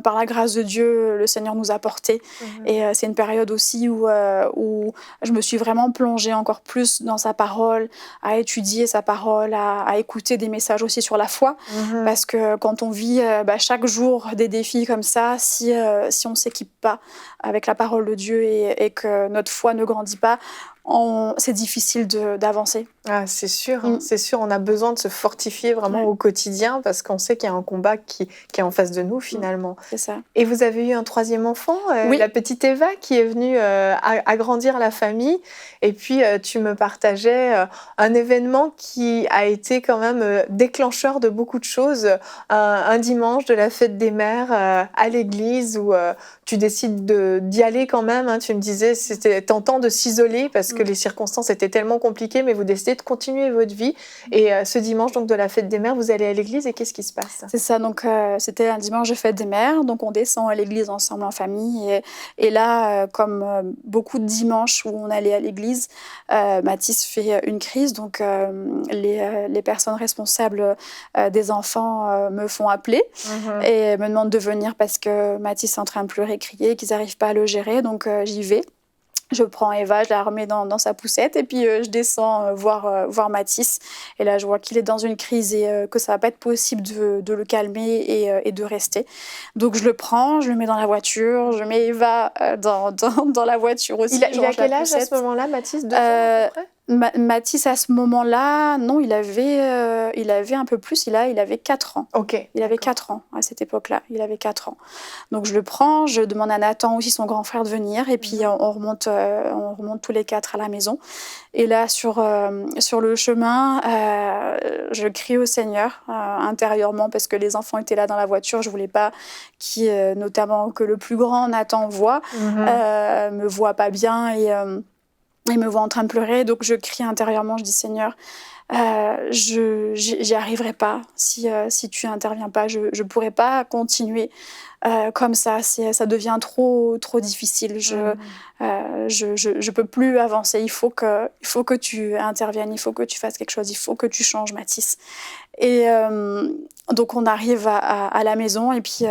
par la grâce de Dieu, le Seigneur nous a portés. Et c'est une période aussi où je me suis vraiment plongée encore plus dans sa parole, à étudier sa parole, à écouter des messages aussi sur la foi. Parce que quand on vit chaque jour des défis comme ça, si on ne s'équipe pas avec la parole de Dieu et que notre foi ne grandit pas, c'est difficile d'avancer. Ah, c'est sûr, c'est sûr. On a besoin de se fortifier vraiment au quotidien parce qu'on sait qu'il y a un combat qui est en face de nous finalement. C'est ça. Et vous avez eu un troisième enfant, oui. La petite Eva, qui est venue agrandir la famille. Et puis, tu me partageais un événement qui a été quand même déclencheur de beaucoup de choses. Un dimanche de la fête des mères à l'église où tu décides d'y aller quand même. Hein. Tu me disais c'était tentant de s'isoler parce que les circonstances étaient tellement compliquées, mais vous décidez de continuer votre vie. Et ce dimanche donc de la fête des mères, vous allez à l'église et qu'est-ce qui se passe? C'est ça, donc c'était un dimanche de fête des mères, donc on descend à l'église ensemble en famille. Et là, comme beaucoup de dimanches où on allait à l'église, Mathis fait une crise, donc les personnes responsables des enfants me font appeler et me demandent de venir parce que Mathis est en train de pleurer, crier, qu'ils n'arrivent pas à le gérer, donc j'y vais. Je prends Eva, je la remets dans sa poussette et puis je descends voir Mathis. Et là, je vois qu'il est dans une crise et que ça ne va pas être possible de le calmer et de rester. Donc, je le prends, je le mets dans la voiture, je mets Eva dans la voiture aussi. Il a quel âge à ce moment-là, Mathis? 2 ans à peu près? Mathis, à ce moment-là, non, il avait un peu plus, il avait 4 ans. Ok. Il avait 4 ans à cette époque-là, il avait 4 ans. Donc je le prends, je demande à Nathan aussi, son grand frère, de venir, et puis on remonte tous les 4 à la maison. Et là, sur le chemin, je crie au Seigneur intérieurement, parce que les enfants étaient là dans la voiture, je voulais pas notamment que le plus grand, Nathan, me voit pas bien et il me voit en train de pleurer, donc je crie intérieurement, je dis Seigneur, j'y arriverai pas si tu interviens pas, je pourrai pas continuer comme ça, ça devient trop difficile, je peux plus avancer, il faut que tu interviennes, il faut que tu fasses quelque chose, il faut que tu changes, Mathis. Et donc on arrive à la maison et puis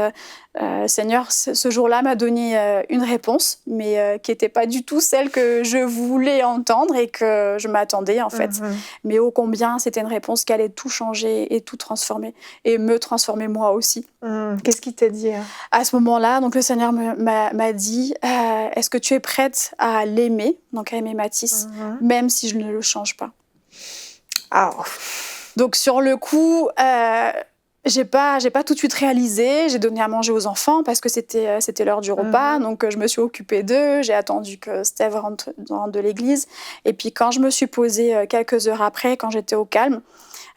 Seigneur ce jour-là m'a donné une réponse mais qui n'était pas du tout celle que je voulais entendre et que je m'attendais en fait. Mais ô combien c'était une réponse qui allait tout changer et tout transformer et me transformer moi aussi. Qu'est-ce qu'il t'a dit à ce moment-là? Donc le Seigneur m'a dit est-ce que tu es prête à l'aimer, donc à aimer Mathis, même si je ne le change pas? Donc sur le coup, j'ai pas tout de suite réalisé. J'ai donné à manger aux enfants parce que c'était l'heure du repas. Donc je me suis occupée d'eux. J'ai attendu que Steve rentre de l'église. Et puis quand je me suis posée quelques heures après, quand j'étais au calme,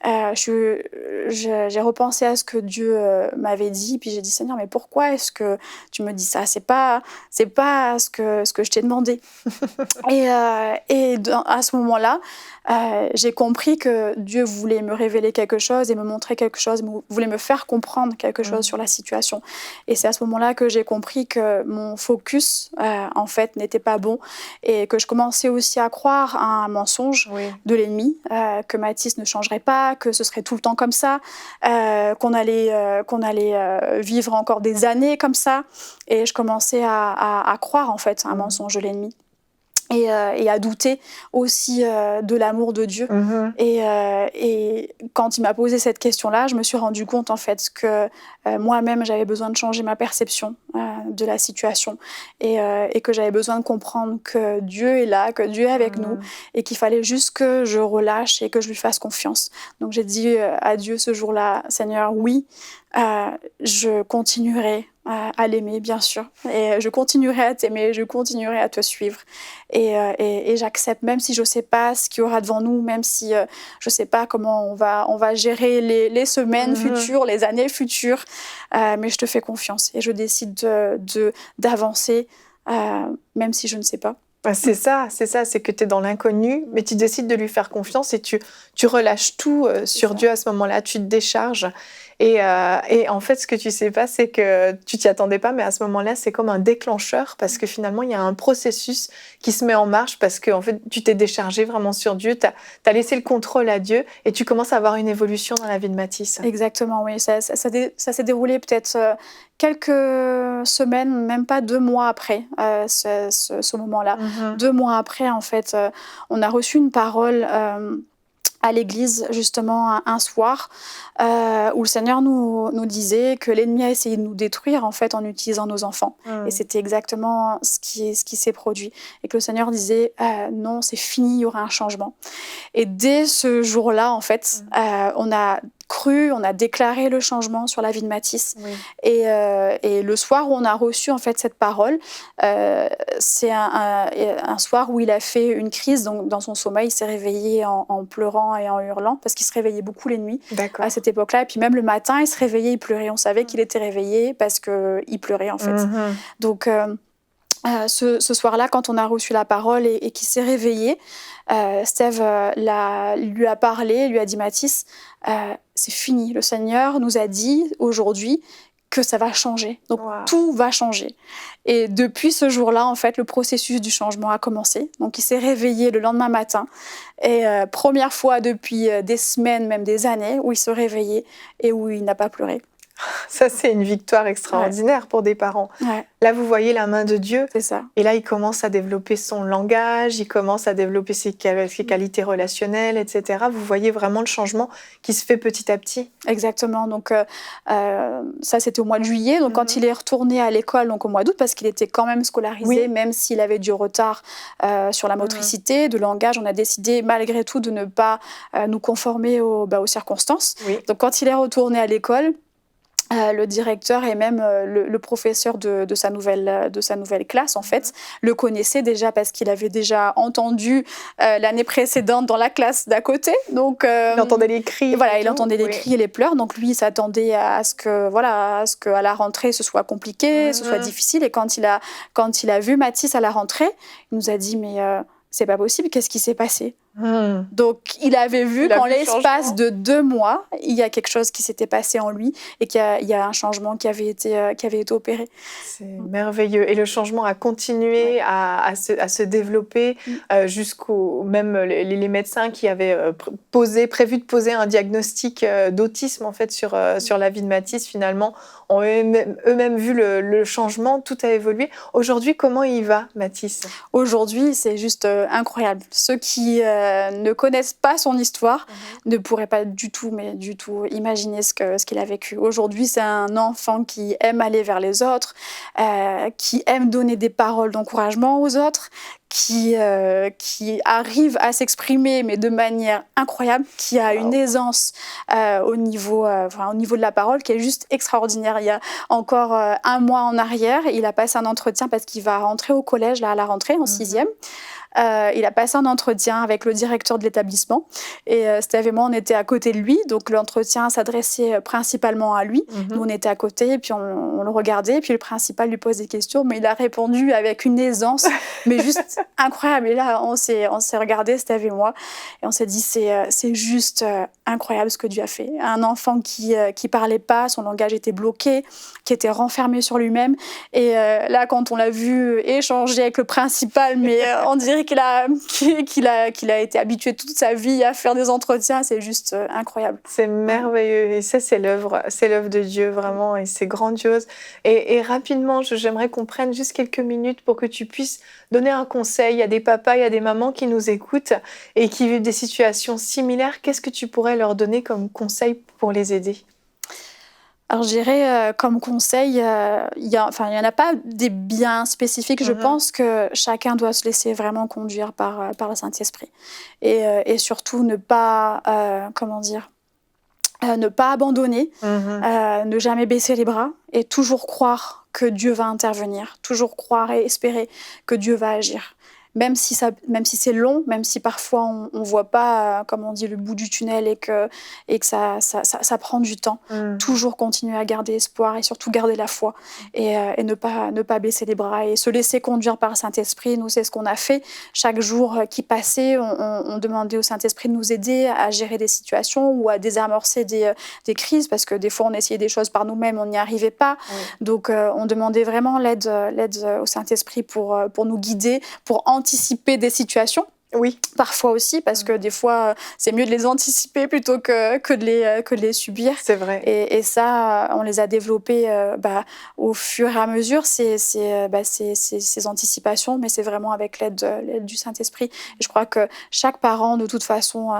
j'ai repensé à ce que Dieu m'avait dit, puis j'ai dit Seigneur, mais pourquoi est-ce que tu me dis ça? C'est pas ce que je t'ai demandé. et à ce moment-là, j'ai compris que Dieu voulait me révéler quelque chose et me montrer quelque chose, voulait me faire comprendre quelque chose sur la situation. Et c'est à ce moment-là que j'ai compris que mon focus, en fait, n'était pas bon et que je commençais aussi à croire à un mensonge de l'ennemi, que Mathis ne changerait pas, que ce serait tout le temps comme ça, qu'on allait vivre encore des années comme ça. Et je commençais à croire, en fait, à un mensonge de l'ennemi. Et à douter aussi de l'amour de Dieu. Et quand il m'a posé cette question-là, je me suis rendu compte en fait que moi-même j'avais besoin de changer ma perception de la situation et que j'avais besoin de comprendre que Dieu est là, que Dieu est avec nous et qu'il fallait juste que je relâche et que je lui fasse confiance. Donc j'ai dit à Dieu ce jour-là, Seigneur, oui, je continuerai à l'aimer, bien sûr. Et je continuerai à t'aimer, je continuerai à te suivre. Et j'accepte, même si je ne sais pas ce qu'il y aura devant nous, même si je ne sais pas comment on va gérer les semaines futures, les années futures, mais je te fais confiance. Et je décide d'avancer, même si je ne sais pas. C'est ça, c'est que tu es dans l'inconnu, mais tu décides de lui faire confiance et tu relâches tout sur Dieu à ce moment-là, tu te décharges. Et en fait, ce que tu sais pas, c'est que tu t'y attendais pas, mais à ce moment-là, c'est comme un déclencheur parce que finalement, il y a un processus qui se met en marche parce que en fait, tu t'es déchargé vraiment sur Dieu, tu as laissé le contrôle à Dieu et tu commences à avoir une évolution dans la vie de Mathis. Exactement, oui. Ça s'est déroulé peut-être quelques semaines, même pas 2 mois après ce moment-là. 2 mois après, en fait, on a reçu une parole à l'église, justement, un soir, où le Seigneur nous disait que l'ennemi a essayé de nous détruire, en fait, en utilisant nos enfants. Et c'était exactement ce qui s'est produit. Et que le Seigneur disait, non, c'est fini, il y aura un changement. Et dès ce jour-là, en fait, on a cru, on a déclaré le changement sur la vie de Mathis. Oui. Et le soir où on a reçu en fait cette parole, c'est un soir où il a fait une crise. Donc dans son sommeil, il s'est réveillé en pleurant et en hurlant parce qu'il se réveillait beaucoup les nuits à cette époque-là. Et puis même le matin, il se réveillait, il pleurait. On savait qu'il était réveillé parce qu'il pleurait en fait. Donc ce soir-là, quand on a reçu la parole et qu'il s'est réveillé, Steve lui a parlé, lui a dit, Mathis, c'est fini. Le Seigneur nous a dit aujourd'hui que ça va changer. Donc tout va changer. Et depuis ce jour-là, en fait, le processus du changement a commencé. Donc il s'est réveillé le lendemain matin. Et première fois depuis des semaines, même des années, où il se réveillait et où il n'a pas pleuré. Ça, c'est une victoire extraordinaire pour des parents. Ouais. Là, vous voyez la main de Dieu. C'est ça. Et là, il commence à développer son langage, il commence à développer ses qualités relationnelles, etc. Vous voyez vraiment le changement qui se fait petit à petit. Exactement. Donc, ça, c'était au mois de juillet. Donc, quand il est retourné à l'école, donc au mois d'août, parce qu'il était quand même scolarisé, même s'il avait du retard sur la motricité, de langage, on a décidé malgré tout de ne pas nous conformer aux circonstances. Oui. Donc, quand il est retourné à l'école, le directeur et même le professeur de sa nouvelle classe, en fait, le connaissait déjà parce qu'il avait déjà entendu l'année précédente dans la classe d'à côté. Donc, il entendait les cris. Voilà, il entendait les cris et les pleurs. Donc, lui, il s'attendait à ce que à la rentrée, ce soit compliqué, ce soit difficile. Et quand il a vu Mathis à la rentrée, il nous a dit, mais c'est pas possible, qu'est-ce qui s'est passé ? Donc, il avait vu qu'en l'espace de 2 mois, il y a quelque chose qui s'était passé en lui et qu'il y a un changement qui avait été opéré. C'est merveilleux. Et le changement a continué à se développer jusqu'au même les médecins qui avaient prévu de poser un diagnostic d'autisme en fait sur la vie de Mathis finalement ont eux-mêmes vu le changement. Tout a évolué. Aujourd'hui, comment il va, Mathis ? Aujourd'hui, c'est juste incroyable. Ceux qui ne connaissent pas son histoire ne pourraient pas du tout imaginer ce qu'il a vécu. Aujourd'hui, c'est un enfant qui aime aller vers les autres, qui aime donner des paroles d'encouragement aux autres, qui arrive à s'exprimer, mais de manière incroyable, qui a une aisance au niveau de la parole qui est juste extraordinaire. Il y a encore 1 mois en arrière, il a passé un entretien parce qu'il va rentrer au collège là, à la rentrée, en 6e. Il a passé un entretien avec le directeur de l'établissement et Steve et moi, on était à côté de lui. Donc, l'entretien s'adressait principalement à lui. Nous, on était à côté et puis on le regardait. Et puis, le principal lui pose des questions, mais il a répondu avec une aisance, mais juste incroyable. Et là, on s'est regardé, Steve et moi, et on s'est dit, c'est juste incroyable ce que Dieu a fait. Un enfant qui parlait pas, son langage était bloqué, qui était renfermé sur lui-même. Et là, quand on l'a vu échanger avec le principal, mais on dirait qu'il a été habitué toute sa vie à faire des entretiens, c'est juste incroyable. C'est merveilleux et ça c'est l'œuvre de Dieu vraiment et c'est grandiose. Et rapidement, j'aimerais qu'on prenne juste quelques minutes pour que tu puisses donner un conseil. Il y a des papas, il y a des mamans qui nous écoutent et qui vivent des situations similaires. Qu'est-ce que tu pourrais leur donner comme conseil pour les aider ? Alors, je dirais, comme conseil, il y en a pas des bien spécifiques. Je pense que chacun doit se laisser vraiment conduire par le Saint-Esprit. Et surtout, ne pas abandonner, ne jamais baisser les bras et toujours croire que Dieu va intervenir, toujours croire et espérer que Dieu va agir. même si c'est long, même si parfois on voit pas, comme on dit, le bout du tunnel et que ça prend du temps, toujours continuer à garder espoir et surtout garder la foi et ne pas baisser les bras et se laisser conduire par le Saint-Esprit. Nous, c'est ce qu'on a fait. Chaque jour qui passait, on demandait au Saint-Esprit de nous aider à gérer des situations ou à désamorcer des crises, parce que des fois, on essayait des choses par nous-mêmes, on n'y arrivait pas. Oui. Donc, on demandait vraiment l'aide au Saint-Esprit pour nous guider, pour anticiper des situations. Oui, parfois aussi, parce que des fois, c'est mieux de les anticiper plutôt que de les subir. C'est vrai. Et ça, on les a développés au fur et à mesure, ces anticipations, mais c'est vraiment avec l'aide du Saint-Esprit. Et je crois que chaque parent, de toute façon,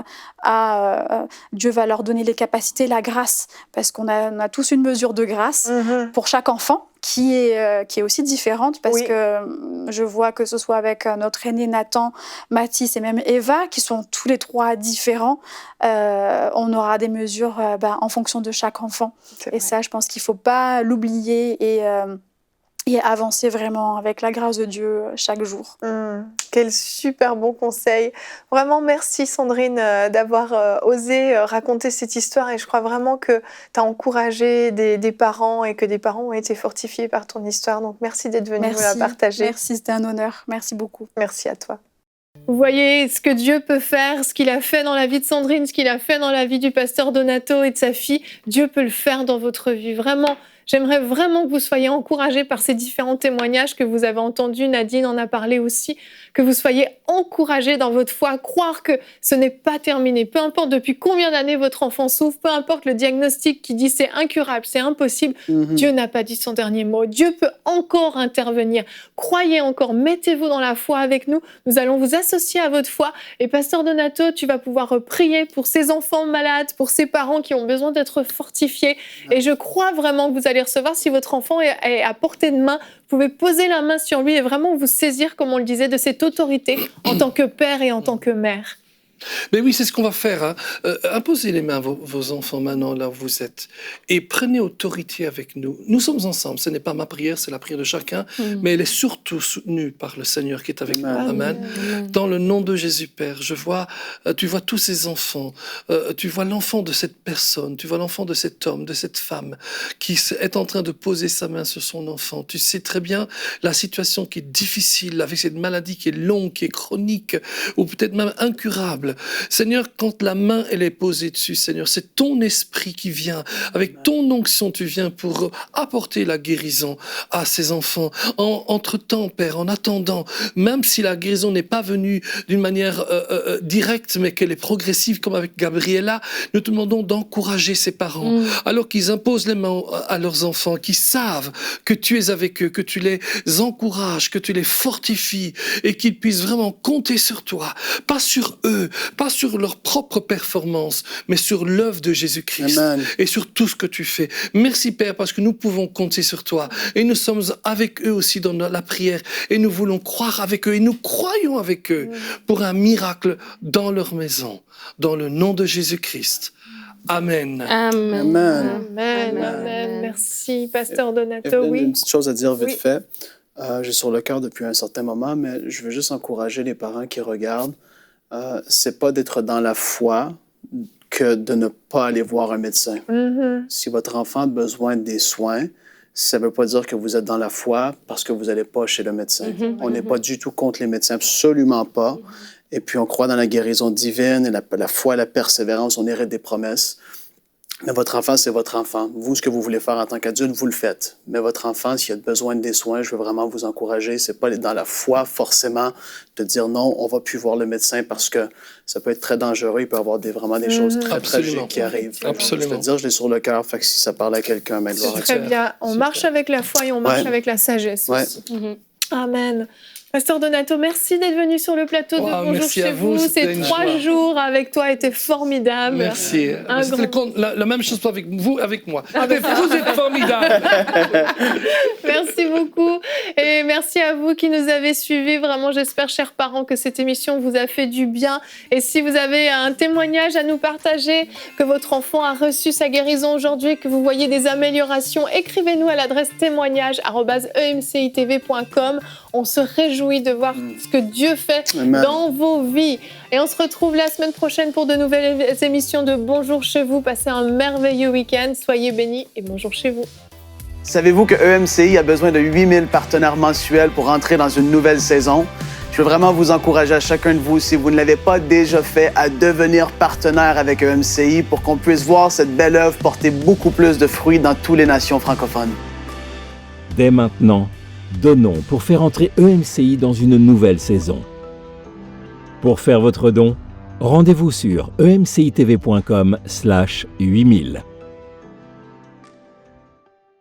Dieu va leur donner les capacités, la grâce, parce qu'on a tous une mesure de grâce pour chaque enfant, qui est aussi différente, parce que je vois que ce soit avec notre aîné Nathan, Mathis et même Eva, qui sont tous les trois différents, on aura des mesures en fonction de chaque enfant. Et ça, je pense qu'il ne faut pas l'oublier et avancer vraiment avec la grâce de Dieu chaque jour. Quel super bon conseil. Vraiment, merci Sandrine d'avoir osé raconter cette histoire, et je crois vraiment que tu as encouragé des parents et que des parents ont été fortifiés par ton histoire. Donc merci d'être venue nous la partager. Merci, c'était un honneur. Merci beaucoup. Merci à toi. Vous voyez ce que Dieu peut faire, ce qu'il a fait dans la vie de Sandrine, ce qu'il a fait dans la vie du pasteur Donato et de sa fille. Dieu peut le faire dans votre vie. Vraiment, j'aimerais vraiment que vous soyez encouragés par ces différents témoignages que vous avez entendus. Nadine en a parlé aussi. Que vous soyez encouragés dans votre foi, croire que ce n'est pas terminé. Peu importe depuis combien d'années votre enfant souffre, peu importe le diagnostic qui dit c'est incurable, c'est impossible, Dieu n'a pas dit son dernier mot. Dieu peut encore intervenir. Croyez encore, mettez-vous dans la foi avec nous. Nous allons vous associer à votre foi. Et pasteur Donato, tu vas pouvoir prier pour ces enfants malades, pour ces parents qui ont besoin d'être fortifiés. Et je crois vraiment que vous allez recevoir, si votre enfant est à portée de main, vous pouvez poser la main sur lui et vraiment vous saisir, comme on le disait, de cette autorité en tant que père et en tant que mère. Mais oui, c'est ce qu'on va faire. Hein. Imposez les mains à vos enfants maintenant, là où vous êtes. Et prenez autorité avec nous. Nous sommes ensemble. Ce n'est pas ma prière, c'est la prière de chacun. Mais elle est surtout soutenue par le Seigneur qui est avec nous. Amen. Dans le nom de Jésus, Père, tu vois tous ces enfants. Tu vois l'enfant de cette personne. Tu vois l'enfant de cet homme, de cette femme qui est en train de poser sa main sur son enfant. Tu sais très bien la situation qui est difficile avec cette maladie qui est longue, qui est chronique ou peut-être même incurable. Seigneur, quand la main elle est posée dessus, Seigneur, c'est ton esprit qui vient. Avec ton onction, tu viens pour apporter la guérison à ces enfants. Entre-temps, Père, en attendant, même si la guérison n'est pas venue d'une manière directe, mais qu'elle est progressive, comme avec Gabriella, nous te demandons d'encourager ces parents, alors qu'ils imposent les mains à leurs enfants, qui savent que tu es avec eux, que tu les encourages, que tu les fortifies, et qu'ils puissent vraiment compter sur toi, pas sur eux, pas sur leur propre performance, mais sur l'œuvre de Jésus-Christ. Amen. Et sur tout ce que tu fais. Merci Père, parce que nous pouvons compter sur toi. Et nous sommes avec eux aussi dans la prière. Et nous voulons croire avec eux. Et nous croyons avec eux pour un miracle dans leur maison. Dans le nom de Jésus-Christ. Amen. Amen. Amen. Amen. Amen. Merci, pasteur Donato. Oui. Une petite chose à dire vite fait. J'ai sur le cœur depuis un certain moment, mais je veux juste encourager les parents qui regardent. C'est pas d'être dans la foi que de ne pas aller voir un médecin. Si votre enfant a besoin des soins, ça ne veut pas dire que vous êtes dans la foi parce que vous n'allez pas chez le médecin. On n'est pas du tout contre les médecins, absolument pas. Et puis on croit dans la guérison divine et la foi, la persévérance, on hérite des promesses. Mais votre enfant, c'est votre enfant. Vous, ce que vous voulez faire en tant qu'adulte, vous le faites. Mais votre enfant, s'il a besoin de des soins, je veux vraiment vous encourager. C'est pas dans la foi, forcément, de dire non, on va plus voir le médecin parce que ça peut être très dangereux. Il peut y avoir vraiment des choses très tragiques qui arrivent. Absolument. Je veux dire, je l'ai sur le cœur. Fait que si ça parle à quelqu'un, mais c'est très bien. On marche avec la foi et on marche avec la sagesse aussi. Amen. Pasteur Donato, merci d'être venu sur le plateau de Bonjour chez vous. Ces 3 jours avec toi étaient formidables. Merci. La même chose avec vous, avec moi. Vous êtes formidables. Merci beaucoup. Et merci Merci à vous qui nous avez suivis. Vraiment, j'espère, chers parents, que cette émission vous a fait du bien. Et si vous avez un témoignage à nous partager, que votre enfant a reçu sa guérison aujourd'hui, que vous voyez des améliorations, écrivez-nous à l'adresse témoignage@emcitv.com. On se réjouit de voir ce que Dieu fait dans vos vies. Et on se retrouve la semaine prochaine pour de nouvelles émissions de Bonjour chez vous. Passez un merveilleux week-end. Soyez bénis et bonjour chez vous. Savez-vous que EMCI a besoin de 8000 partenaires mensuels pour entrer dans une nouvelle saison? Je veux vraiment vous encourager à chacun de vous, si vous ne l'avez pas déjà fait, à devenir partenaire avec EMCI pour qu'on puisse voir cette belle œuvre porter beaucoup plus de fruits dans toutes les nations francophones. Dès maintenant, donnons pour faire entrer EMCI dans une nouvelle saison. Pour faire votre don, rendez-vous sur emcitv.com/8000.